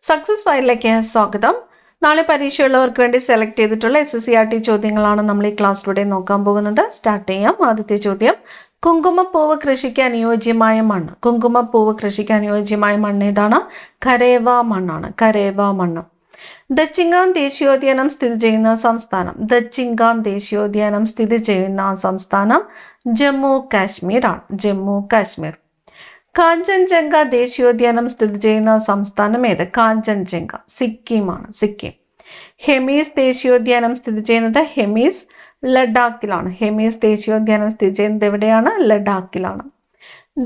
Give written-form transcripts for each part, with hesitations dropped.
Success ഫയലിലേക്ക് സ്വാഗതം. നാളെ പരീക്ഷയുള്ളവർക്ക് വേണ്ടി സെലക്ട് ചെയ്തിട്ടുള്ള SSCRT ചോദ്യങ്ങളാണ് നമ്മൾ ഈ ക്ലാസ്സിലൂടെ നോക്കാൻ പോകുന്നത്. സ്റ്റാർട്ട് ചെയ്യാം. ആദ്യത്തെ ചോദ്യം, കുങ്കുമപ്പൂവ് കൃഷിക്ക് അനുയോജ്യമായ മണ്ണ്. കുങ്കുമപ്പൂവ് കൃഷിക്ക് അനുയോജ്യമായ മണ്ണ് ഏതാണ്? കരേവ മണ്ണാണ്. കരേവ മണ്ണ്. ദച്ചിങ്ങാം ദേശീയോദ്യാനം സ്ഥിതി ചെയ്യുന്ന സംസ്ഥാനം. ദച്ചിങ്ങാം ദേശീയോദ്യാനം സ്ഥിതി ചെയ്യുന്ന സംസ്ഥാനം ജമ്മു കാശ്മീർ ആണ്. ജമ്മു കാശ്മീർ. കാഞ്ചൻജംഗ ദേശീയോദ്യാനം സ്ഥിതി ചെയ്യുന്ന സംസ്ഥാനം ഏത്? കാഞ്ചൻജംഗ സിക്കിമാണ്. സിക്കിം. ഹെമീസ് ദേശീയോദ്യാനം സ്ഥിതി ചെയ്യുന്നത് ഹെമീസ് ലഡാക്കിലാണ്. ഹെമീസ് ദേശീയോദ്യാനം സ്ഥിതി ചെയ്യുന്നത് എവിടെയാണ്? ലഡാക്കിലാണ്.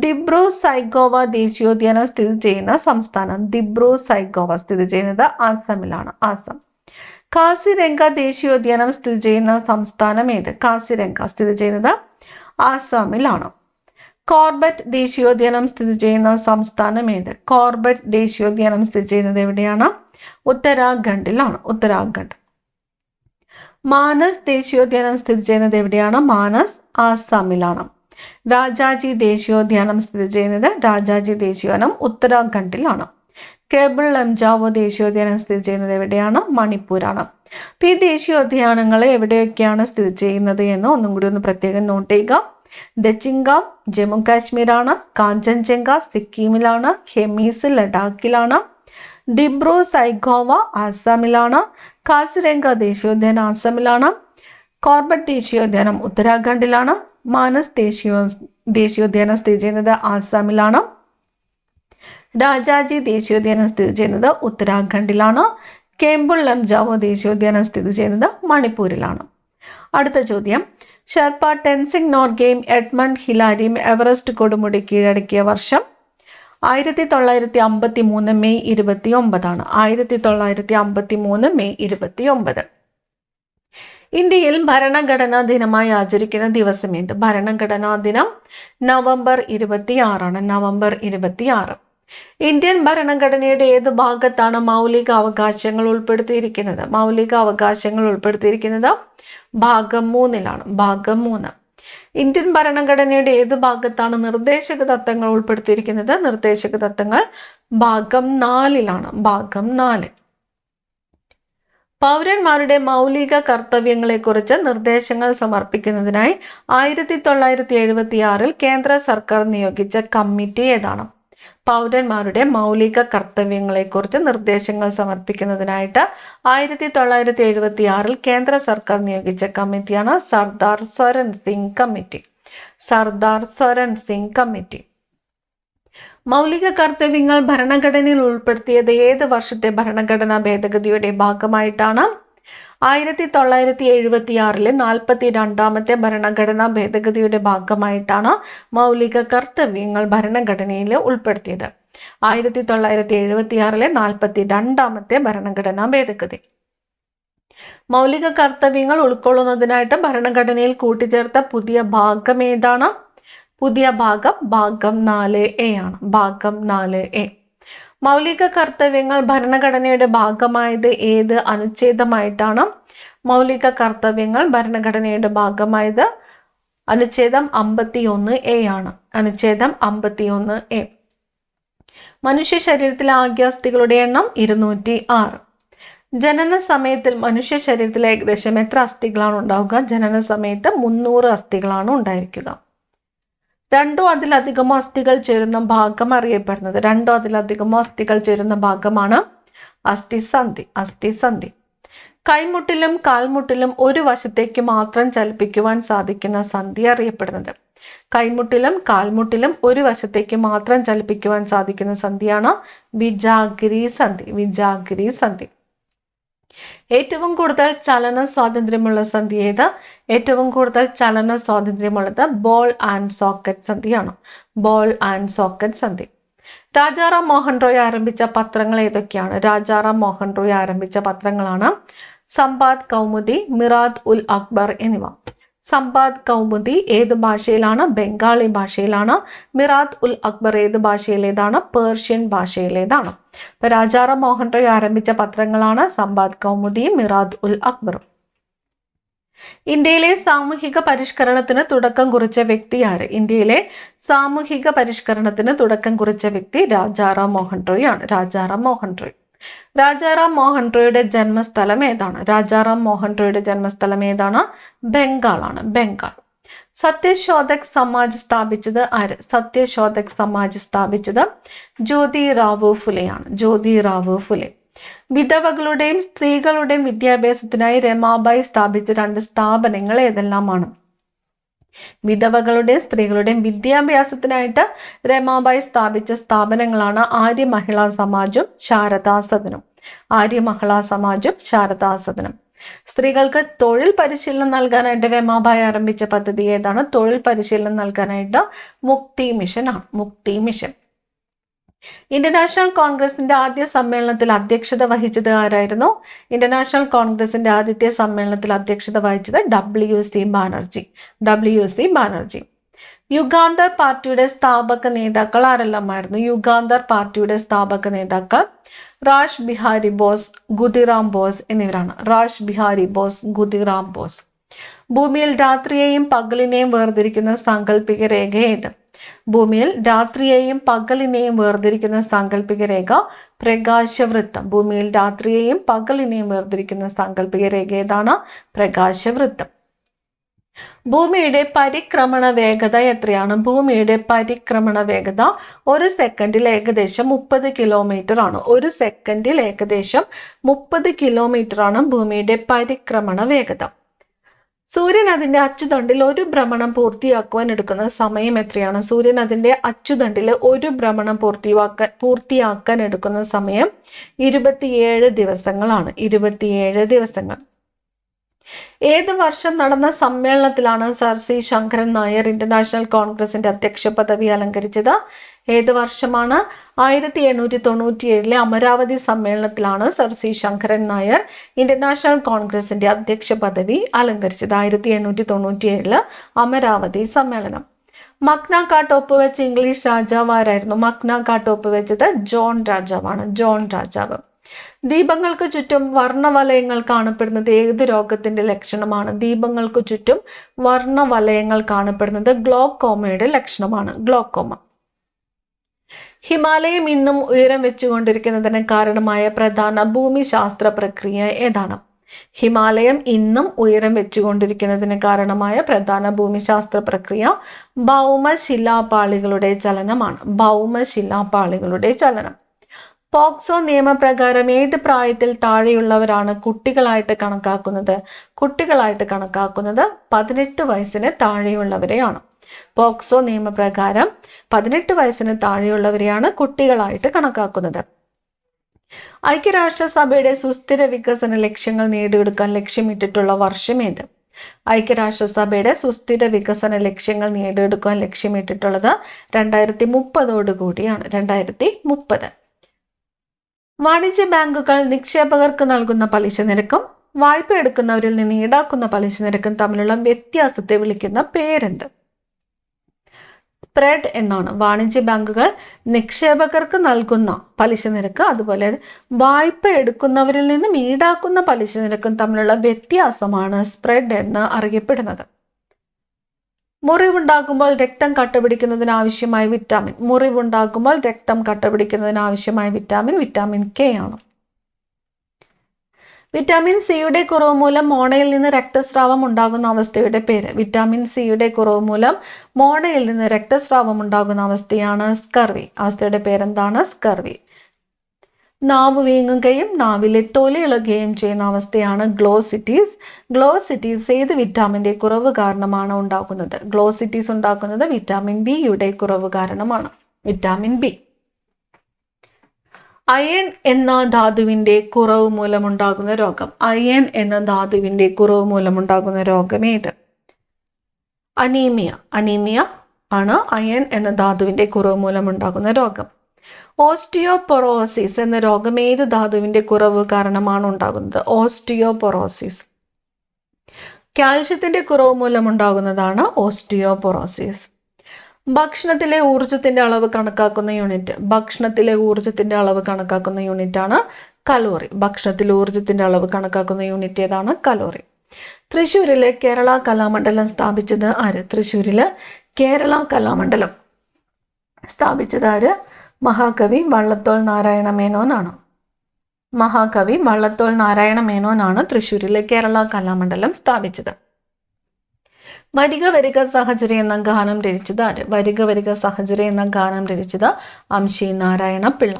ദിബ്രു സൈഗോവ ദേശീയോദ്യാനം സ്ഥിതി ചെയ്യുന്ന സംസ്ഥാനം. ദിബ്രു സൈഗോവ സ്ഥിതി ചെയ്യുന്നത് ആസാമിലാണ്. ആസാം. കാസിരംഗ ദേശീയോദ്യാനം സ്ഥിതി ചെയ്യുന്ന സംസ്ഥാനം ഏത്? കാസിരംഗ സ്ഥിതി ചെയ്യുന്നത് ആസാമിലാണ്. കോർബറ്റ് ദേശീയോദ്യാനം സ്ഥിതി ചെയ്യുന്ന സംസ്ഥാനം ഏത്? കോർബറ്റ് ദേശീയോദ്യാനം സ്ഥിതി ചെയ്യുന്നത് എവിടെയാണ്? ഉത്തരാഖണ്ഡിലാണ്. ഉത്തരാഖണ്ഡ്. മാനസ് ദേശീയോദ്യാനം സ്ഥിതി ചെയ്യുന്നത് എവിടെയാണ്? മാനസ് ആസാമിലാണ്. രാജാജി ദേശീയോദ്യാനം സ്ഥിതി ചെയ്യുന്നത് രാജാജി ദേശീയോദ്യാനം ഉത്തരാഖണ്ഡിലാണ്. കേബിൾ ലംജാവോ ദേശീയോദ്യാനം സ്ഥിതി ചെയ്യുന്നത് എവിടെയാണ്? മണിപ്പൂരാണ്. അപ്പോൾ ഈ ദേശീയോദ്യാനങ്ങൾ എവിടെയൊക്കെയാണ് സ്ഥിതി ചെയ്യുന്നത് എന്ന് ഒന്നും കൂടി ഒന്ന് പ്രത്യേകം നോട്ട് ചെയ്യുക. ദച്ചിങ്ങാം ജമ്മു കാശ്മീരാണ്. കാഞ്ചൻജംഗ സിക്കിമിലാണ്. ഹെമീസ് ലഡാക്കിലാണ്. ദിബ്രു സൈഗോവ ആസാമിലാണ്. കാസിരംഗ ദേശീയോദ്യാനം ആസാമിലാണ്. കോർബറ്റ് ദേശീയോദ്യാനം ഉത്തരാഖണ്ഡിലാണ്. മാനസ് ദേശീയോദ്യാനം സ്ഥിതി ചെയ്യുന്നത് ആസാമിലാണ്. രാജാജി ദേശീയോദ്യാനം സ്ഥിതി ചെയ്യുന്നത് ഉത്തരാഖണ്ഡിലാണ്. കേബിൾ ലംജാവോ ദേശീയോദ്യാനം സ്ഥിതി ചെയ്യുന്നത് മണിപ്പൂരിലാണ്. അടുത്ത ചോദ്യം, ഷെർപ്പ ടെൻസിംഗ് നോർഗെയും എഡ്മണ്ട് ഹിലാരിയും എവറസ്റ്റ് കൊടുമുടി കീഴടക്കിയ വർഷം 1953 മെയ് 29 1953 മെയ് 29. ഇന്ത്യയിൽ ഭരണഘടനാ ദിനമായി ആചരിക്കുന്ന ദിവസം ഏത്? ഭരണഘടനാ ദിനം നവംബർ 26 നവംബർ 26. ഇന്ത്യൻ ഭരണഘടനയുടെ ഏത് ഭാഗത്താണ് മൗലിക അവകാശങ്ങൾ ഉൾപ്പെടുത്തിയിരിക്കുന്നത്? മൗലിക അവകാശങ്ങൾ ഉൾപ്പെടുത്തിയിരിക്കുന്നത് ഭാഗം 3 ഭാഗം 3. ഇന്ത്യൻ ഭരണഘടനയുടെ ഏത് ഭാഗത്താണ് നിർദ്ദേശക തത്വങ്ങൾ ഉൾപ്പെടുത്തിയിരിക്കുന്നത്? നിർദ്ദേശക തത്വങ്ങൾ ഭാഗം 4 ഭാഗം 4. പൗരന്മാരുടെ മൗലിക കർത്തവ്യങ്ങളെക്കുറിച്ച് നിർദ്ദേശങ്ങൾ സമർപ്പിക്കുന്നതിനായി 1976 കേന്ദ്ര സർക്കാർ നിയോഗിച്ച കമ്മിറ്റി ഏതാണ്? പൗരന്മാരുടെ മൗലിക കർത്തവ്യങ്ങളെക്കുറിച്ച് നിർദ്ദേശങ്ങൾ സമർപ്പിക്കുന്നതിനായിട്ട് 1976 കേന്ദ്ര സർക്കാർ നിയോഗിച്ച കമ്മിറ്റിയാണ് സർദാർ സ്വരൺ സിംഗ് കമ്മിറ്റി. സർദാർ സ്വരൺ സിംഗ് കമ്മിറ്റി. മൗലിക കർത്തവ്യങ്ങൾ ഭരണഘടനയിൽ ഉൾപ്പെടുത്തിയത് ഏത് വർഷത്തെ ഭരണഘടനാ ഭേദഗതിയുടെ ഭാഗമായിട്ടാണ്? 1976 42ാമത്തെ ഭരണഘടനാ ഭേദഗതിയുടെ ഭാഗമായിട്ടാണ് മൗലിക കർത്തവ്യങ്ങൾ ഭരണഘടനയിൽ ഉൾപ്പെടുത്തിയത്. 1976 42ാമത്തെ ഭരണഘടനാ ഭേദഗതി. മൗലിക കർത്തവ്യങ്ങൾ ഉൾക്കൊള്ളുന്നതിനായിട്ട് ഭരണഘടനയിൽ കൂട്ടിച്ചേർത്ത പുതിയ ഭാഗം ഏതാണ്? പുതിയ ഭാഗം ഭാഗം 4A ആണ്. ഭാഗം 4A. മൗലിക കർത്തവ്യങ്ങൾ ഭരണഘടനയുടെ ഭാഗമായത് ഏത് അനുച്ഛേദമായിട്ടാണ്? മൗലിക കർത്തവ്യങ്ങൾ ഭരണഘടനയുടെ ഭാഗമായത് അനുച്ഛേദം 51A ആണ്. അനുച്ഛേദം 51A. മനുഷ്യ ശരീരത്തിലെ ആകെ അസ്ഥികളുടെ എണ്ണം 206. ജനന സമയത്തിൽ മനുഷ്യ ശരീരത്തിൽ ഏകദേശം എത്ര അസ്ഥികളാണ് ഉണ്ടാവുക? ജനന സമയത്ത് 300 അസ്ഥികളാണ് ഉണ്ടായിരിക്കുക. 2 അതിലധികമോ അസ്ഥികൾ ചേരുന്ന ഭാഗം അറിയപ്പെടുന്നത്? 2 അതിലധികമോ അസ്ഥികൾ ചേരുന്ന ഭാഗമാണ് അസ്ഥിസന്ധി. അസ്ഥിസന്ധി. കൈമുട്ടിലും കാൽമുട്ടിലും ഒരു വശത്തേക്ക് മാത്രം ചലിപ്പിക്കുവാൻ സാധിക്കുന്ന സന്ധി അറിയപ്പെടുന്നത്? കൈമുട്ടിലും കാൽമുട്ടിലും ഒരു വശത്തേക്ക് മാത്രം ചലിപ്പിക്കുവാൻ സാധിക്കുന്ന സന്ധിയാണ് വിജാഗിരി സന്ധി. വിജാഗിരി സന്ധി. ഏറ്റവും കൂടുതൽ ചലന സ്വാതന്ത്ര്യമുള്ള സന്ധി ഏത്? ഏറ്റവും കൂടുതൽ ചലന സ്വാതന്ത്ര്യമുള്ളത് ബോൾ ആൻഡ് സോക്കറ്റ് സന്ധിയാണ്. ബോൾ ആൻഡ് സോക്കറ്റ് സന്ധി. രാജാറാം മോഹൻ റോയ് ആരംഭിച്ച പത്രങ്ങൾ ഏതൊക്കെയാണ്? രാജാറാം മോഹൻ റോയ് ആരംഭിച്ച പത്രങ്ങളാണ് സമ്പാദ് കൗമുദി, മിറാദ് ഉൽ അക്ബർ എന്നിവ. സമ്പാദ് കൗമുദി ഏത് ഭാഷയിലാണ്? ബംഗാളി ഭാഷയിലാണ്. മിറാദ് ഉൽ അക്ബർ ഏത് ഭാഷയിലേതാണ്? പേർഷ്യൻ ഭാഷയിലേതാണ്. ഇപ്പൊ രാജാറാം മോഹൻ റോയ് ആരംഭിച്ച പത്രങ്ങളാണ് സമ്പാദ് കൗമുദിയും മിറാദ് ഉൽ അക്ബറും. ഇന്ത്യയിലെ സാമൂഹിക പരിഷ്കരണത്തിന് തുടക്കം കുറിച്ച വ്യക്തി ആര്? ഇന്ത്യയിലെ സാമൂഹിക പരിഷ്കരണത്തിന് തുടക്കം കുറിച്ച വ്യക്തി രാജാറാം മോഹൻ റോയ് ആണ്. രാജാറാം മോഹൻ റോയ്. രാജാറാം മോഹൻ റോയുടെ ജന്മസ്ഥലം ഏതാണ്? രാജാറാം മോഹൻ റോയുടെ ജന്മസ്ഥലം ഏതാണ്? ബംഗാളാണ്, ബംഗാൾ. സത്യശോധക് സമാജ് സ്ഥാപിച്ചത് ആര്? സത്യശോധക് സമാജ് സ്ഥാപിച്ചത് ജ്യോതിറാവു ഫുലെയാണ്, ജ്യോതിറാവു ഫുലെ. വിധവകളുടെയും സ്ത്രീകളുടെയും വിദ്യാഭ്യാസത്തിനായി രമാബായി സ്ഥാപിച്ച 2 സ്ഥാപനങ്ങൾ ഏതെല്ലാമാണ്? വിധവകളുടെയും സ്ത്രീകളുടെയും വിദ്യാഭ്യാസത്തിനായിട്ട് രമാബായി സ്ഥാപിച്ച സ്ഥാപനങ്ങളാണ് ആര്യ മഹിളാ സമാജും ശാരദാ സദനും. ആര്യ മഹിളാ സമാജും ശാരദാ സദനും. സ്ത്രീകൾക്ക് തൊഴിൽ പരിശീലനം നൽകാനായിട്ട് രമാബായി ആരംഭിച്ച പദ്ധതി ഏതാണ്? തൊഴിൽ പരിശീലനം നൽകാനായിട്ട് മുക്തി മിഷൻ ആണ്, മുക്തി മിഷൻ. ഇന്ത്യൻ നാഷണൽ കോൺഗ്രസിന്റെ ആദ്യ സമ്മേളനത്തിൽ അധ്യക്ഷത വഹിച്ചത് ആരായിരുന്നു? ഇന്ത്യൻ നാഷണൽ കോൺഗ്രസിന്റെ ആദ്യത്തെ സമ്മേളനത്തിൽ അധ്യക്ഷത വഹിച്ചത് WC ബാനർജി, WC ബാനർജി. യുഗാന്തർ പാർട്ടിയുടെ സ്ഥാപക നേതാക്കൾ ആരെല്ലാമായിരുന്നു? യുഗാന്തർ പാർട്ടിയുടെ സ്ഥാപക നേതാക്കൾ റാഷ് ബിഹാരി ബോസ്, ഖുദിറാം ബോസ് എന്നിവരാണ്. റാഷ് ബിഹാരി ബോസ്, ഖുദിറാം ബോസ്. ഭൂമിയിൽ രാത്രിയെയും പകലിനെയും വേർതിരിക്കുന്ന സാങ്കല്പിക രേഖ ഏത്? ഭൂമിയിൽ രാത്രിയെയും പകലിനെയും വേർതിരിക്കുന്ന സാങ്കല്പിക രേഖ പ്രകാശവൃത്തം. ഭൂമിയിൽ രാത്രിയെയും പകലിനെയും വേർതിരിക്കുന്ന സാങ്കല്പിക രേഖ ഏതാണ്? പ്രകാശവൃത്തം. ഭൂമിയുടെ പരിക്രമണ വേഗത എത്രയാണ്? ഭൂമിയുടെ പരിക്രമണ വേഗത 1 സെക്കൻഡിൽ ഏകദേശം 30 കിലോമീറ്റർ ആണ്. 1 സെക്കൻഡിൽ ഏകദേശം 30 കിലോമീറ്റർ ആണ് ഭൂമിയുടെ പരിക്രമണ വേഗത. സൂര്യൻ അതിന്റെ അച്ചുതണ്ടിൽ ഒരു ഭ്രമണം പൂർത്തിയാക്കുവാൻ എടുക്കുന്ന സമയം എത്രയാണ്? സൂര്യൻ അതിന്റെ അച്ചുതണ്ടിൽ ഒരു ഭ്രമണം പൂർത്തിയാക്കാൻ എടുക്കുന്ന സമയം 27 ദിവസങ്ങളാണ്. 27 ദിവസങ്ങൾ. ഏത് വർഷം നടന്ന സമ്മേളനത്തിലാണ് sir C Sankaran Nair international കോൺഗ്രസിന്റെ അധ്യക്ഷ പദവി അലങ്കരിച്ചത്? ഏത് വർഷമാണ്? 1897 അമരാവതി സമ്മേളനത്തിലാണ് sir C Sankaran Nair international കോൺഗ്രസിന്റെ അധ്യക്ഷ പദവി അലങ്കരിച്ചത്. 1897 അമരാവതി സമ്മേളനം. മഗ്ന കാർട്ട ഒപ്പുവെച്ച ഇംഗ്ലീഷ് രാജാവ് ആരായിരുന്നു? മഗ്ന കാർട്ട ഒപ്പുവെച്ചത് ജോൺ രാജാവാണ്, ജോൺ രാജാവ്. ദീപങ്ങൾക്ക് ചുറ്റും വർണ്ണവലയങ്ങൾ കാണപ്പെടുന്നത് ഏത് രോഗത്തിന്റെ ലക്ഷണമാണ്? ദീപങ്ങൾക്ക് ചുറ്റും വർണ്ണവലയങ്ങൾ കാണപ്പെടുന്നത് ഗ്ലോക്കോമയുടെ ലക്ഷണമാണ്, ഗ്ലോക്കോമ. ഹിമാലയം ഇന്നും ഉയരം വെച്ചുകൊണ്ടിരിക്കുന്നതിന് കാരണമായ പ്രധാന ഭൂമിശാസ്ത്ര പ്രക്രിയ ഏതാണ്? ഹിമാലയം ഇന്നും ഉയരം വെച്ചുകൊണ്ടിരിക്കുന്നതിന് കാരണമായ പ്രധാന ഭൂമിശാസ്ത്ര പ്രക്രിയ ഭൗമശിലാപാളികളുടെ ചലനമാണ്, ഭൗമശിലാപാളികളുടെ ചലനം. പോക്സോ നിയമപ്രകാരം ഏത് പ്രായത്തിൽ താഴെയുള്ളവരാണ് കുട്ടികളായിട്ട് കണക്കാക്കുന്നത്? കുട്ടികളായിട്ട് കണക്കാക്കുന്നത് 18 വയസ്സിന് താഴെയുള്ളവരെയാണ്. പോക്സോ നിയമപ്രകാരം 18 വയസ്സിന് താഴെയുള്ളവരെയാണ് കുട്ടികളായിട്ട് കണക്കാക്കുന്നത്. ഐക്യരാഷ്ട്രസഭയുടെ സുസ്ഥിര വികസന ലക്ഷ്യങ്ങൾ നേടിയെടുക്കാൻ ലക്ഷ്യമിട്ടിട്ടുള്ള വർഷം ഏത്? ഐക്യരാഷ്ട്രസഭയുടെ സുസ്ഥിര വികസന ലക്ഷ്യങ്ങൾ നേടിയെടുക്കാൻ ലക്ഷ്യമിട്ടിട്ടുള്ളത് 2030 കൂടിയാണ്, 2030. വാണിജ്യ ബാങ്കുകൾ നിക്ഷേപകർക്ക് നൽകുന്ന പലിശ നിരക്കും വായ്പ എടുക്കുന്നവരിൽ നിന്ന് ഈടാക്കുന്ന പലിശ നിരക്കും തമ്മിലുള്ള വ്യത്യാസത്തെ വിളിക്കുന്ന പേരെന്ത്? സ്പ്രെഡ് എന്നാണ്. വാണിജ്യ ബാങ്കുകൾ നിക്ഷേപകർക്ക് നൽകുന്ന പലിശ നിരക്ക് അതുപോലെ വായ്പ എടുക്കുന്നവരിൽ നിന്നും ഈടാക്കുന്ന പലിശ നിരക്കും തമ്മിലുള്ള വ്യത്യാസമാണ് സ്പ്രെഡ് എന്ന് അറിയപ്പെടുന്നത്. മുറിവുണ്ടാകുമ്പോൾ രക്തം കട്ടപിടിക്കുന്നതിന് ആവശ്യമായ വിറ്റാമിൻ. മുറിവുണ്ടാകുമ്പോൾ രക്തം കട്ടപിടിക്കുന്നതിന് ആവശ്യമായ വിറ്റാമിൻ വിറ്റാമിൻ കെ ആണ്. വിറ്റാമിൻ സിയുടെ കുറവ് മൂലം മോണയിൽ നിന്ന് രക്തസ്രാവം ഉണ്ടാകുന്ന അവസ്ഥയുടെ പേര്. വിറ്റാമിൻ സിയുടെ കുറവ് മൂലം മോണയിൽ നിന്ന് രക്തസ്രാവം ഉണ്ടാകുന്ന അവസ്ഥയാണ് സ്കർവി. അവസ്ഥയുടെ പേരെന്താണ്? സ്കർവി. നാവ് വീങ്ങുകയും നാവിലെ തൊലി ഇളകുകയും ചെയ്യുന്ന അവസ്ഥയാണ് ഗ്ലോസിറ്റീസ്. ഗ്ലോസിറ്റീസ് ഏത് വിറ്റാമിൻ്റെ കുറവ് കാരണമാണ് ഉണ്ടാകുന്നത്? ഗ്ലോസിറ്റീസ് ഉണ്ടാക്കുന്നത് വിറ്റാമിൻ ബിയുടെ കുറവ് കാരണമാണ്, വിറ്റാമിൻ ബി. അയൺ എന്ന ധാതുവിൻ്റെ കുറവ് മൂലമുണ്ടാകുന്ന രോഗം. അയൺ എന്ന ധാതുവിൻ്റെ കുറവ് മൂലമുണ്ടാകുന്ന രോഗം ഏത്? അനീമിയ. അനീമിയ ആണ് അയൺ എന്ന ധാതുവിൻ്റെ കുറവ് മൂലമുണ്ടാകുന്ന രോഗം. ഓസ്റ്റിയോപൊറോസിസ് എന്ന രോഗം ഏത് ധാതുവിൻ്റെ കുറവ് കാരണമാണ് ഉണ്ടാകുന്നത്? ഓസ്റ്റിയോപൊറോസിസ്. കാൽഷ്യത്തിന്റെ കുറവ് മൂലമുണ്ടാകുന്നതാണ് ഓസ്റ്റിയോപൊറോസിസ്. ഭക്ഷണത്തിലെ ഊർജത്തിന്റെ അളവ് കണക്കാക്കുന്ന യൂണിറ്റ്. ഭക്ഷണത്തിലെ ഊർജത്തിന്റെ അളവ് കണക്കാക്കുന്ന യൂണിറ്റാണ് കലോറി. ഭക്ഷണത്തിലെ ഊർജത്തിന്റെ അളവ് കണക്കാക്കുന്ന യൂണിറ്റ് ഏതാണ്? കലോറി. തൃശ്ശൂരിലെ കേരള കലാമണ്ഡലം സ്ഥാപിച്ചത് ആര്? തൃശ്ശൂരിലെ കേരള കലാമണ്ഡലം സ്ഥാപിച്ചത് ആര്? മഹാകവി വള്ളത്തോൾ നാരായണ മേനോനാണ്. മഹാകവി വള്ളത്തോൾ നാരായണ മേനോനാണ് തൃശ്ശൂരിലെ കേരള കലാമണ്ഡലം സ്ഥാപിച്ചത്. വരിക വരിക സഹചരി എന്ന ഗാനം രചിച്ചത് ആര്? വരിക വരിക സഹചരി എന്ന ഗാനം രചിച്ചത് അംശി നാരായണ പിള്ള.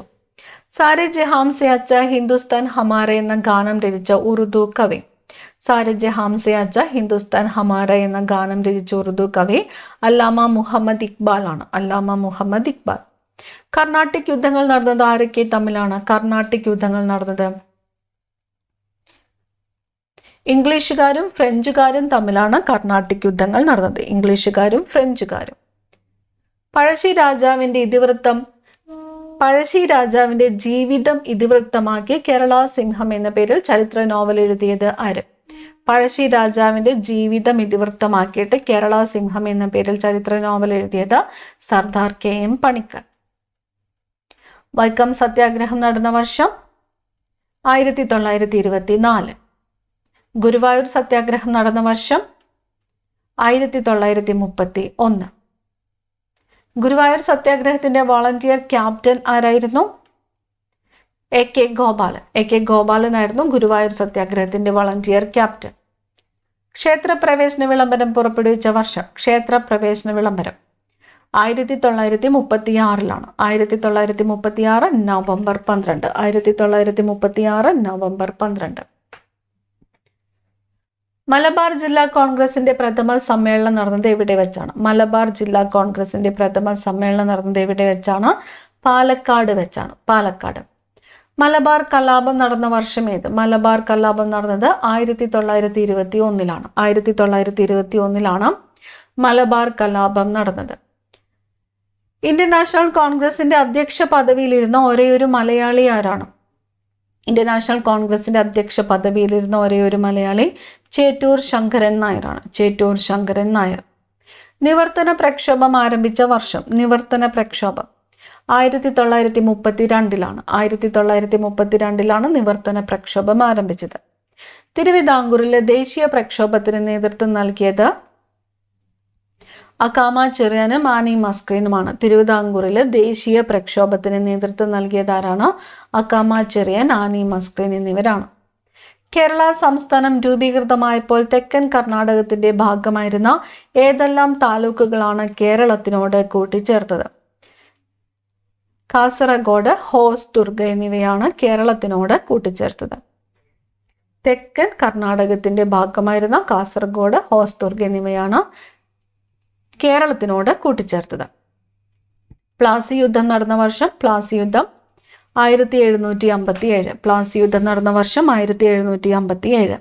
സാരെ ജഹാം സെ അച്ച ഹിന്ദുസ്ഥാൻ ഹമാര എന്ന ഗാനം രചിച്ച ഉറുദു കവി? സാരെ ജഹാം സെ അച്ച ഹിന്ദുസ്ഥാൻ ഹമാര എന്ന ഗാനം രചിച്ച ഉറുദു കവി അല്ലാമ മുഹമ്മദ് ഇക്ബാൽ ആണ്. അല്ലാമ മുഹമ്മദ് ഇക്ബാൽ. കർണാട്ടിക് യുദ്ധങ്ങൾ നടന്നത് ആരൊക്കെ തമ്മിലാണ്? കർണാട്ടിക് യുദ്ധങ്ങൾ നടന്നത് ഇംഗ്ലീഷുകാരും ഫ്രഞ്ചുകാരും തമ്മിലാണ് കർണാട്ടിക് യുദ്ധങ്ങൾ നടന്നത്. ഇംഗ്ലീഷുകാരും ഫ്രഞ്ചുകാരും. പഴശ്ശി രാജാവിന്റെ ജീവിതം ഇതിവൃത്തമാക്കി കേരള സിംഹം എന്ന പേരിൽ ചരിത്ര നോവൽ എഴുതിയത് ആര്? പഴശ്ശി രാജാവിന്റെ ജീവിതം ഇതിവൃത്തമാക്കിയിട്ട് കേരള സിംഹം എന്ന പേരിൽ ചരിത്ര നോവൽ എഴുതിയത് സർദാർ KM പണിക്കർ. വൈക്കം സത്യാഗ്രഹം നടന്ന വർഷം 1924. ഗുരുവായൂർ സത്യാഗ്രഹം നടന്ന വർഷം 1931. ഗുരുവായൂർ സത്യാഗ്രഹത്തിന്റെ വോളണ്ടിയർ ക്യാപ്റ്റൻ ആരായിരുന്നു? AK ഗോപാലൻ. AK ഗോപാലനായിരുന്നു ഗുരുവായൂർ സത്യാഗ്രഹത്തിന്റെ വോളണ്ടിയർ ക്യാപ്റ്റൻ. ക്ഷേത്രപ്രവേശന വിളംബരം പുറപ്പെടുവിച്ച വർഷം? ക്ഷേത്രപ്രവേശന വിളംബരം 1936 1936 നവംബർ 12. 1936 നവംബർ 12. മലബാർ ജില്ലാ കോൺഗ്രസിന്റെ പ്രഥമ സമ്മേളനം നടന്നത് എവിടെ വെച്ചാണ്? മലബാർ ജില്ലാ കോൺഗ്രസിന്റെ പ്രഥമ സമ്മേളനം നടന്നത് എവിടെ വെച്ചാണ്? പാലക്കാട് വെച്ചാണ്. പാലക്കാട്. മലബാർ കലാപം നടന്ന വർഷം ഏത്? മലബാർ കലാപം നടന്നത് 1921. 1921 മലബാർ കലാപം നടന്നത്. ഇന്ത്യൻ നാഷണൽ കോൺഗ്രസിന്റെ അധ്യക്ഷ പദവിയിലിരുന്ന ഒരേയൊരു മലയാളി ആരാണ്? ഇന്ത്യൻ നാഷണൽ കോൺഗ്രസിന്റെ അധ്യക്ഷ പദവിയിലിരുന്ന ഒരേയൊരു മലയാളി ചേറ്റൂർ ശങ്കരൻ നായരാണ്. ചേറ്റൂർ ശങ്കരൻ നായർ. നിവർത്തന പ്രക്ഷോഭം ആരംഭിച്ച വർഷം? നിവർത്തന പ്രക്ഷോഭം 1932. 1932 നിവർത്തന പ്രക്ഷോഭം ആരംഭിച്ചത്. തിരുവിതാംകൂറിലെ ദേശീയ പ്രക്ഷോഭത്തിന് നേതൃത്വം നൽകിയത് അക്കാമ ചെറിയാനും ആനി മസ്ക്രീനുമാണ്. തിരുവിതാംകൂറിലെ ദേശീയ പ്രക്ഷോഭത്തിന് നേതൃത്വം നൽകിയതാരാണ്? അക്കാമ ചെറിയാൻ, ആനി മസ്ക്രീൻ എന്നിവരാണ്. കേരള സംസ്ഥാനം രൂപീകൃതമായപ്പോൾ തെക്കൻ കർണാടകത്തിന്റെ ഭാഗമായിരുന്ന ഏതെല്ലാം താലൂക്കുകളാണ് കേരളത്തിനോട് കൂട്ടിച്ചേർത്തത്? കാസർഗോഡ്, ഹോസ്ദുർഗ എന്നിവയാണ് കേരളത്തിനോട് കൂട്ടിച്ചേർത്തത്. തെക്കൻ കർണാടകത്തിന്റെ ഭാഗമായിരുന്ന കാസർഗോഡ്, ഹോസ്ദുർഗ എന്നിവയാണ് കേരളത്തിനോട് കൂട്ടിച്ചേർത്തത്. പ്ലാസി യുദ്ധം നടന്ന വർഷം? പ്ലാസി യുദ്ധം 1757. പ്ലാസി യുദ്ധം നടന്ന വർഷം 1757.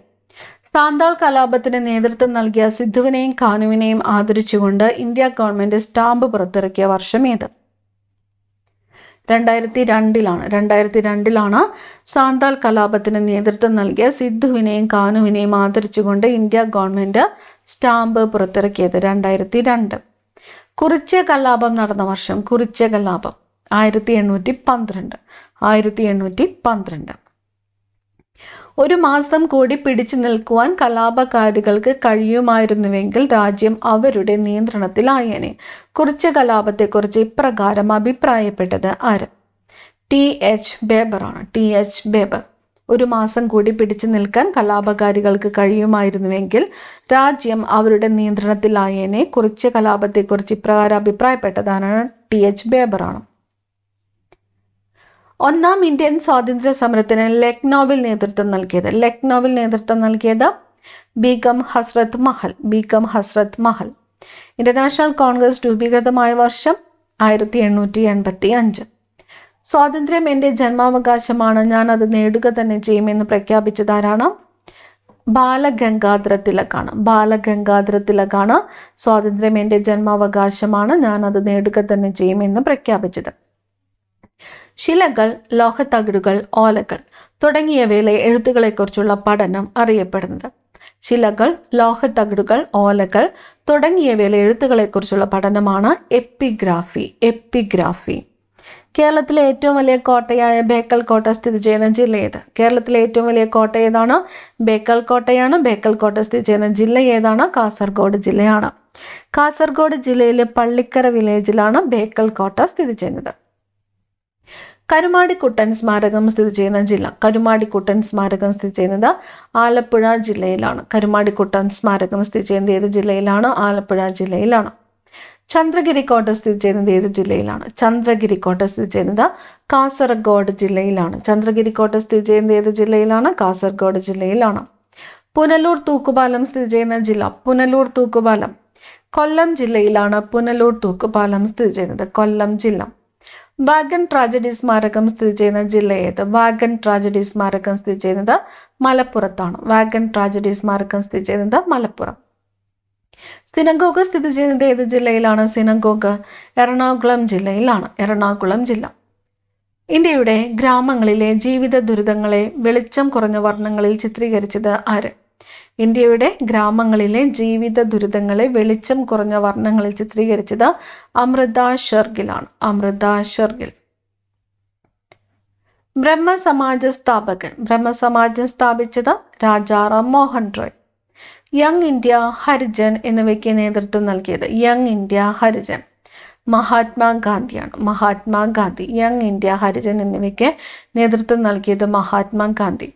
സാന്താൾ കലാപത്തിന് നേതൃത്വം നൽകിയ സിദ്ധുവിനെയും കാനുവിനെയും ആദരിച്ചുകൊണ്ട് ഇന്ത്യ ഗവൺമെന്റ് സ്റ്റാമ്പ് പുറത്തിറക്കിയ വർഷം ഏത്? 2002. 2002 സാന്താൾ കലാപത്തിന് നേതൃത്വം നൽകിയ സിദ്ധുവിനെയും കാനുവിനെയും ആദരിച്ചുകൊണ്ട് ഇന്ത്യ ഗവൺമെന്റ് സ്റ്റാമ്പ് പുറത്തിറക്കിയത് 2002. കുറിച്യ കലാപം നടന്ന വർഷം? കുറിച്യ കലാപം 1812. 1812. ഒരു മാസം കൂടി പിടിച്ചു നിൽക്കുവാൻ കലാപകാരികൾക്ക് കഴിയുമായിരുന്നുവെങ്കിൽ രാജ്യം അവരുടെ നിയന്ത്രണത്തിലായേനെ. കുറിച്യ കലാപത്തെക്കുറിച്ച് ഇപ്രകാരം അഭിപ്രായപ്പെട്ടത് ആര്? TH ബേബറാണ്. TH ബേബർ. ഒരു മാസം കൂടി പിടിച്ചു നിൽക്കാൻ കലാപകാരികൾക്ക് കഴിയുമായിരുന്നുവെങ്കിൽ രാജ്യം അവരുടെ നിയന്ത്രണത്തിലായേനെ. കുറിച്യ കലാപത്തെക്കുറിച്ച് ഇപ്രകാരം അഭിപ്രായപ്പെട്ടതാണ് TH ബേബറാണ്. ഒന്നാം ഇന്ത്യൻ സ്വാതന്ത്ര്യ സമരത്തിന് ലക്നൌവിൽ നേതൃത്വം നൽകിയത്? ലക്നൌവിൽ നേതൃത്വം നൽകിയത് ബീഗം ഹസ്രത്ത് മഹൽ. ബീഗം ഹസ്രത്ത് മഹൽ. ഇന്റർനാഷണൽ കോൺഗ്രസ് രൂപീകൃതമായ വർഷം 1885. സ്വാതന്ത്ര്യം എൻ്റെ ജന്മാവകാശമാണ്, ഞാൻ അത് നേടുക തന്നെ ചെയ്യുമെന്ന് പ്രഖ്യാപിച്ചതാരാണ്? ബാലഗംഗാധര തിലകാണ്. ബാലഗംഗാധര തിലകാണ് സ്വാതന്ത്ര്യം എൻ്റെ ജന്മാവകാശമാണ്, ഞാൻ അത് നേടുക തന്നെ ചെയ്യുമെന്ന് പ്രഖ്യാപിച്ചത്. ശിലകൾ, ലോഹത്തകിടുകൾ, ഓലകൾ തുടങ്ങിയവയിലെ എഴുത്തുകളെക്കുറിച്ചുള്ള പഠനം അറിയപ്പെടുന്നത്? ശിലകൾ, ലോഹത്തകിടുകൾ, ഓലകൾ തുടങ്ങിയവയിലെ എഴുത്തുകളെക്കുറിച്ചുള്ള പഠനമാണ് എപ്പിഗ്രാഫി. എപ്പിഗ്രാഫി. കേരളത്തിലെ ഏറ്റവും വലിയ കോട്ടയായ ബേക്കൽ കോട്ട സ്ഥിതി ചെയ്യുന്ന ജില്ല ഏത്? കേരളത്തിലെ ഏറ്റവും വലിയ കോട്ട ഏതാണ്? ബേക്കൽ കോട്ടയാണ്. ബേക്കൽ കോട്ട സ്ഥിതി ചെയ്യുന്ന ജില്ല ഏതാണ്? കാസർഗോഡ് ജില്ലയാണ്. കാസർഗോഡ് ജില്ലയിലെ പള്ളിക്കര വില്ലേജിലാണ് ബേക്കൽ കോട്ട സ്ഥിതി ചെയ്യുന്നത്. കരുമാടിക്കുട്ടൻ സ്മാരകം സ്ഥിതി ചെയ്യുന്ന ജില്ല. കരുമാടിക്കുട്ടൻ സ്മാരകം സ്ഥിതി ചെയ്യുന്നത് ആലപ്പുഴ ജില്ലയിലാണ്. കരുമാടിക്കുട്ടൻ സ്മാരകം സ്ഥിതി ചെയ്യുന്നത് ഏത് ജില്ലയിലാണ്? ആലപ്പുഴ ജില്ലയിലാണ്. ചന്ദ്രഗിരി കോട്ട സ്ഥിതി ചെയ്യുന്നത് ഏത് ജില്ലയിലാണ്? ചന്ദ്രഗിരി കോട്ട സ്ഥിതി ചെയ്യുന്നത് കാസർഗോഡ് ജില്ലയിലാണ്. ചന്ദ്രഗിരി കോട്ട സ്ഥിതി ചെയ്യുന്നത് ഏത് ജില്ലയിലാണ്? കാസർഗോഡ് ജില്ലയിലാണ്. പുനലൂർ തൂക്കുപാലം സ്ഥിതി ചെയ്യുന്ന ജില്ല. പുനലൂർ തൂക്കുപാലം കൊല്ലം ജില്ലയിലാണ്. പുനലൂർ തൂക്കുപാലം സ്ഥിതി ചെയ്യുന്നത് കൊല്ലം ജില്ല. വാഗൺ ട്രാജഡി സ്മാരകം സ്ഥിതി ചെയ്യുന്ന ജില്ല ഏത്? വാഗൺ ട്രാജഡി സ്മാരകം സ്ഥിതി ചെയ്യുന്നത് മലപ്പുറത്താണ്. വാഗൺ ട്രാജഡി സ്മാരകം സ്ഥിതി ചെയ്യുന്നത് മലപ്പുറം. സിനഗോഗ് സ്ഥിതി ചെയ്യുന്നത് ഏത് ജില്ലയിലാണ്? സിനഗോഗ് എറണാകുളം ജില്ലയിലാണ്. എറണാകുളം ജില്ല. ഇന്ത്യയുടെ ഗ്രാമങ്ങളിലെ ജീവിത ദുരിതങ്ങളെ വെളിച്ചം കുറഞ്ഞ വർണ്ണങ്ങളിൽ ചിത്രീകരിച്ചത് ആര്? ഇന്ത്യയുടെ ഗ്രാമങ്ങളിലെ ജീവിത ദുരിതങ്ങളെ വെളിച്ചം കുറഞ്ഞ വർണ്ണങ്ങളിൽ ചിത്രീകരിച്ചത് അമൃത ഷെർഗിലാണ്. അമൃത ഷെർഗിൽ. ബ്രഹ്മസമാജ സ്ഥാപകൻ. ബ്രഹ്മസമാജം സ്ഥാപിച്ചത് രാജാറാം മോഹൻ റോയ്. യങ് ഇന്ത്യ ഹരിജൻ എന്നിവയ്ക്ക് നേതൃത്വം നൽകിയത്. യങ് ഇന്ത്യ ഹരിജൻ മഹാത്മാഗാന്ധിയാണ്. മഹാത്മാഗാന്ധി. യങ് ഇന്ത്യ ഹരിജൻ എന്നിവയ്ക്ക് നേതൃത്വം നൽകിയത് മഹാത്മാഗാന്ധി.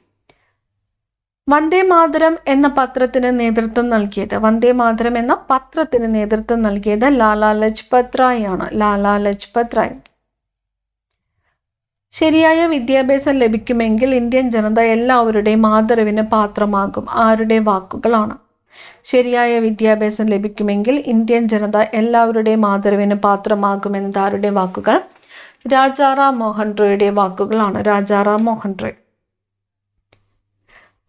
വന്ദേ മാതരം എന്ന പത്രത്തിന് നേതൃത്വം നൽകിയത്. വന്ദേ മാതരം എന്ന പത്രത്തിന് നേതൃത്വം നൽകിയത് ലാലാ ലജ്പത് റായ് ആണ്. ലാലാ ലജ്പത് റായ്. ശരിയായ വിദ്യാഭ്യാസം ലഭിക്കുമെങ്കിൽ ഇന്ത്യൻ ജനത എല്ലാവരുടെയും ആദരവിന് പാത്രമാകും. ആരുടെ വാക്കുകളാണ്? ശരിയായ വിദ്യാഭ്യാസം ലഭിക്കുമെങ്കിൽ ഇന്ത്യൻ ജനത എല്ലാവരുടെയും ആദരവിന് പാത്രമാകുമെന്നത് ആരുടെ വാക്കുകൾ? രാജാറാം മോഹൻ റോയുടെ വാക്കുകളാണ്. രാജാറാം മോഹൻ റോയ്.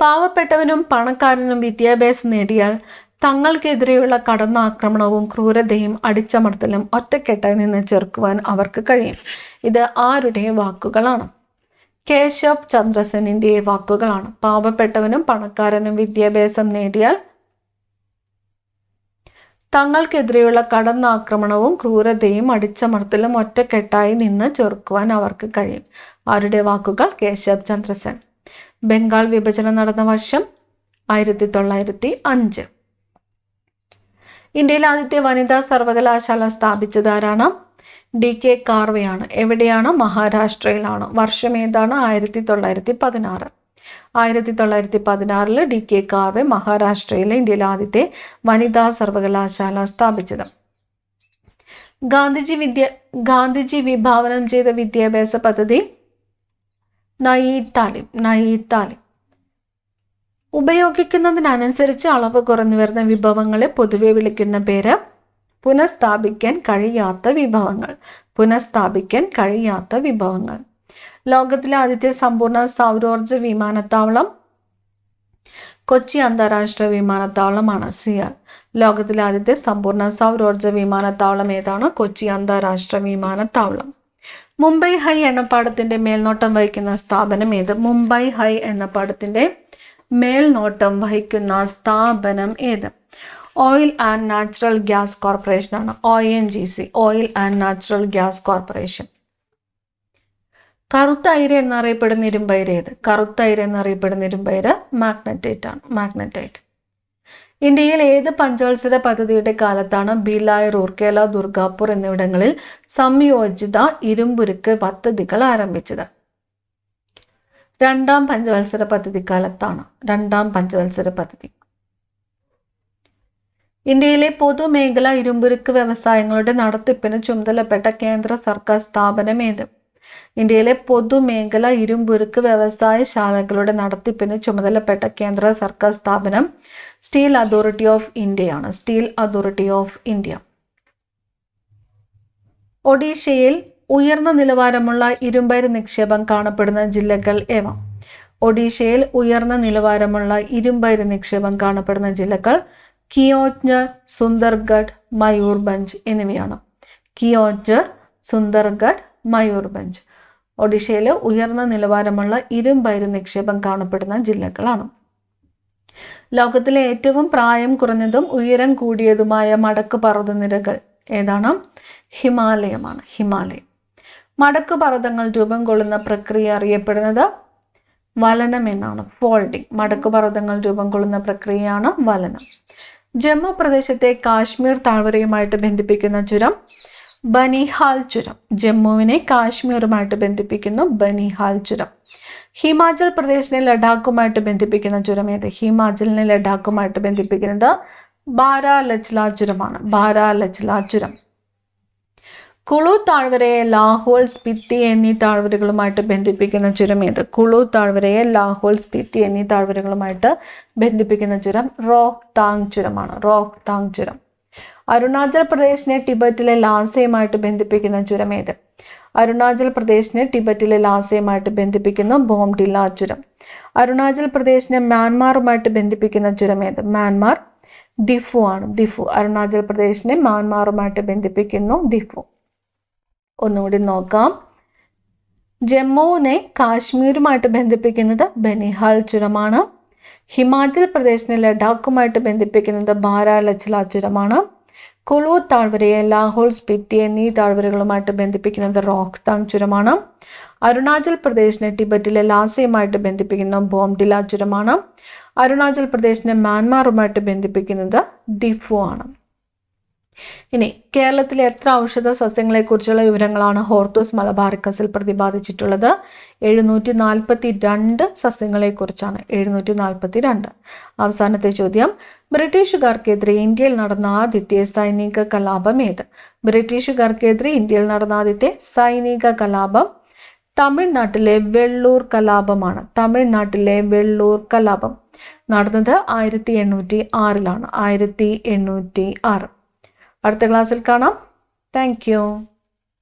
പാവപ്പെട്ടവനും പണക്കാരനും വിദ്യാഭ്യാസം നേടിയാൽ തങ്ങൾക്കെതിരെയുള്ള കടന്നാക്രമണവും ക്രൂരതയും അടിച്ചമർത്തലും ഒറ്റക്കെട്ടായി നിന്ന് ചെറുക്കുവാൻ അവർക്ക് കഴിയും. ഇത് ആരുടെ വാക്കുകളാണ്? കേശവ് ചന്ദ്രസെന്നിന്റെ വാക്കുകളാണ്. പാവപ്പെട്ടവനും പണക്കാരനും വിദ്യാഭ്യാസം നേടിയാൽ തങ്ങൾക്കെതിരെയുള്ള കടന്നാക്രമണവും ക്രൂരതയും അടിച്ചമർത്തലും ഒറ്റക്കെട്ടായി നിന്ന് ചെറുക്കുവാൻ അവർക്ക് കഴിയും. ആരുടെ വാക്കുകൾ? കേശവ് ചന്ദ്രസെൻ. ബംഗാൾ വിഭജനം നടന്ന വർഷം 1905. ഇന്ത്യയിൽ ആദ്യത്തെ വനിതാ സർവകലാശാല സ്ഥാപിച്ചത് ആരാണ്? DK കാർവെയാണ്. എവിടെയാണ്? മഹാരാഷ്ട്രയിലാണ്. വർഷം ഏതാണ്? 1916. 1916 DK കാർവെ മഹാരാഷ്ട്രയിലെ ഇന്ത്യയിലെ ആദ്യത്തെ വനിതാ സർവകലാശാല സ്ഥാപിച്ചത്. ഗാന്ധിജി വിഭാവനം ചെയ്ത വിദ്യാഭ്യാസ പദ്ധതി നയി താലിം. നയി താലിം. ഉപയോഗിക്കുന്നതിനനുസരിച്ച് അളവ് കുറഞ്ഞു വരുന്ന വിഭവങ്ങളെ പൊതുവെ വിളിക്കുന്ന പേര് പുനഃസ്ഥാപിക്കാൻ കഴിയാത്ത വിഭവങ്ങൾ. പുനഃസ്ഥാപിക്കാൻ കഴിയാത്ത വിഭവങ്ങൾ. ലോകത്തിലെ ആദ്യത്തെ സമ്പൂർണ്ണ സൗരോർജ വിമാനത്താവളം കൊച്ചി അന്താരാഷ്ട്ര വിമാനത്താവളമാണ്. സിയാൽ. ലോകത്തിലെ ആദ്യത്തെ സമ്പൂർണ്ണ സൗരോർജ വിമാനത്താവളം ഏതാണ്? കൊച്ചി അന്താരാഷ്ട്ര വിമാനത്താവളം. മുംബൈ ഹൈ എണ്ണപ്പാടത്തിന്റെ മേൽനോട്ടം വഹിക്കുന്ന സ്ഥാപനം ഏത്? മുംബൈ ഹൈ എണ്ണപ്പാടത്തിന്റെ മേൽനോട്ടം വഹിക്കുന്ന സ്ഥാപനം ഏത്? Oil and natural gas corporation ആണ്. ONGC. Oil and natural gas corporation. കറുത്ത അയിര് എന്നറിയപ്പെടുന്ന ഇരുമ്പയിര് ഏത്? കറുത്ത അയിര് എന്നറിയപ്പെടുന്ന ഇരുമ്പയിര് മാഗ്നറ്റൈറ്റ് ആണ്. മാഗ്നറ്റൈറ്റ്. ഇന്ത്യയിൽ ഏത് പഞ്ചവത്സര പദ്ധതിയുടെ കാലത്താണ് ഭിലായ്, റൂർക്കേല, ദുർഗാപൂർ എന്നിവിടങ്ങളിൽ സംയോജിത ഇരുമ്പുരുക്ക് പദ്ധതികൾ ആരംഭിച്ചത്? രണ്ടാം പഞ്ചവത്സര പദ്ധതി കാലത്താണ്. രണ്ടാം പഞ്ചവത്സര പദ്ധതി. ഇന്ത്യയിലെ പൊതുമേഖലാ ഇരുമ്പുരുക്ക് വ്യവസായങ്ങളുടെ നടത്തിപ്പിന് ചുമതലപ്പെട്ട കേന്ദ്ര സർക്കാർ സ്ഥാപനം ഏത്? ഇന്ത്യയിലെ പൊതുമേഖലാ ഇരുമ്പുരുക്ക് വ്യവസായശാലകളുടെ നടത്തിപ്പിന് ചുമതലപ്പെട്ട കേന്ദ്ര സർക്കാർ സ്ഥാപനം സ്റ്റീൽ അതോറിറ്റി ഓഫ് ഇന്ത്യയാണ്. Steel authority of India. ഒഡീഷയിൽ ഉയർന്ന നിലവാരമുള്ള ഇരുമ്പയിര് നിക്ഷേപം കാണപ്പെടുന്ന ജില്ലകൾ ഏവ? ഒഡീഷയിൽ ഉയർന്ന നിലവാരമുള്ള ഇരുമ്പയിര് നിക്ഷേപം കാണപ്പെടുന്ന ജില്ലകൾ കിയോഞ്ജർ, സുന്ദർഗഡ്, മയൂർഭഞ്ച് എന്നിവയാണ്. കിയോഞ്ജർ, സുന്ദർഗഡ്, മയൂർഭഞ്ച്. ഒഡീഷയിലെ ഉയർന്ന നിലവാരമുള്ള ഇരുമ്പയിര് നിക്ഷേപം കാണപ്പെടുന്ന ജില്ലകളാണ്. ലോകത്തിലെ ഏറ്റവും പ്രായം കുറഞ്ഞതും ഉയരം കൂടിയതുമായ മടക്ക് പർവ്വതനിരകൾ ഏതാണ്? ഹിമാലയമാണ്. ഹിമാലയം. മടക്ക് പർവ്വതങ്ങൾ രൂപം കൊള്ളുന്ന പ്രക്രിയ അറിയപ്പെടുന്നത് വലനം എന്നാണ്. ഫോൾഡിംഗ്. മടക്ക് പർവ്വതങ്ങൾ രൂപം കൊള്ളുന്ന പ്രക്രിയയാണ് വലനം. ജമ്മു പ്രദേശത്തെ കാശ്മീർ താഴ്വരയുമായിട്ട് ബന്ധിപ്പിക്കുന്ന ചുരം ബനിഹാൽ ചുരം. ജമ്മുവിനെ കാശ്മീരുമായിട്ട് ബന്ധിപ്പിക്കുന്നു ബനിഹാൽ ചുരം. ഹിമാചൽ പ്രദേശിനെ ലഡാക്കുമായിട്ട് ബന്ധിപ്പിക്കുന്ന ചുരം ഏത്? ഹിമാചലിനെ ലഡാക്കുമായിട്ട് ബന്ധിപ്പിക്കുന്നത് ബാരാലച്ല ചുരമാണ്. ബാരാലച്ല ചുരം. കുളു താഴ്വരയെ ലാഹോൾ, സ്പിത്തി എന്നീ താഴ്വരകളുമായിട്ട് ബന്ധിപ്പിക്കുന്ന ചുരം ഏത്? കുളു താഴ്വരയെ ലാഹോൾ, സ്പിത്തി എന്നീ താഴ്വരകളുമായിട്ട് ബന്ധിപ്പിക്കുന്ന ചുരം റോഹ്താങ് ചുരമാണ്. റോഹ്താങ് ചുരം. അരുണാചൽ പ്രദേശിനെ ടിബറ്റിലെ ലാസയുമായിട്ട് ബന്ധിപ്പിക്കുന്ന ചുരം ഏത്? അരുണാചൽ പ്രദേശിനെ ടിബറ്റിലെ ലാസയുമായിട്ട് ബന്ധിപ്പിക്കുന്ന ബോംഡില്ല ചുരം. അരുണാചൽ പ്രദേശിനെ മ്യാൻമാറുമായിട്ട് ബന്ധിപ്പിക്കുന്ന ചുരം ഏത്? മ്യാൻമാർ ദിഫു ആണ്. ദിഫു. അരുണാചൽ പ്രദേശിനെ മ്യാൻമാറുമായിട്ട് ബന്ധിപ്പിക്കുന്നു ദിഫു. ഒന്നുകൂടി നോക്കാം. ജമ്മുവിനെ കാശ്മീരുമായിട്ട് ബന്ധിപ്പിക്കുന്നത് ബനിഹാൽ ചുരമാണ്. ഹിമാചൽ പ്രദേശിനെ ലഡാക്കുമായിട്ട് ബന്ധിപ്പിക്കുന്നത് ബാരാലച്ല ചുരമാണ്. കുളു താഴ്വരയെ ലാഹോൾ, സ്പിത്തി എന്നീ താഴ്വരകളുമായിട്ട് ബന്ധിപ്പിക്കുന്നത് റോഹ്താങ് ചുരമാണ്. അരുണാചൽ പ്രദേശിനെ ടിബറ്റിലെ ലാസയുമായിട്ട് ബന്ധിപ്പിക്കുന്ന ബോംഡില ചുരമാണ്. അരുണാചൽ പ്രദേശിനെ മ്യാൻമാറുമായിട്ട് ബന്ധിപ്പിക്കുന്നത് ദിഫു ആണ്. ഇനി കേരളത്തിലെ എത്ര ഔഷധ സസ്യങ്ങളെക്കുറിച്ചുള്ള വിവരങ്ങളാണ് ഹോർത്തൂസ് മലബാറിക്കസിൽ പ്രതിപാദിച്ചിട്ടുള്ളത്? 742 സസ്യങ്ങളെക്കുറിച്ചാണ്. 742. അവസാനത്തെ ചോദ്യം, ബ്രിട്ടീഷുകാർക്കെതിരെ ഇന്ത്യയിൽ നടന്ന ആദ്യത്തെ സൈനിക കലാപം ഏത്? ബ്രിട്ടീഷുകാർക്കെതിരെ ഇന്ത്യയിൽ നടന്ന ആദ്യത്തെ സൈനിക കലാപം തമിഴ്നാട്ടിലെ വെള്ളൂർ കലാപമാണ്. തമിഴ്നാട്ടിലെ വെള്ളൂർ കലാപം നടന്നത് 1806. 1806. അടുത്ത ക്ലാസ്സിൽ കാണാം. Thank you.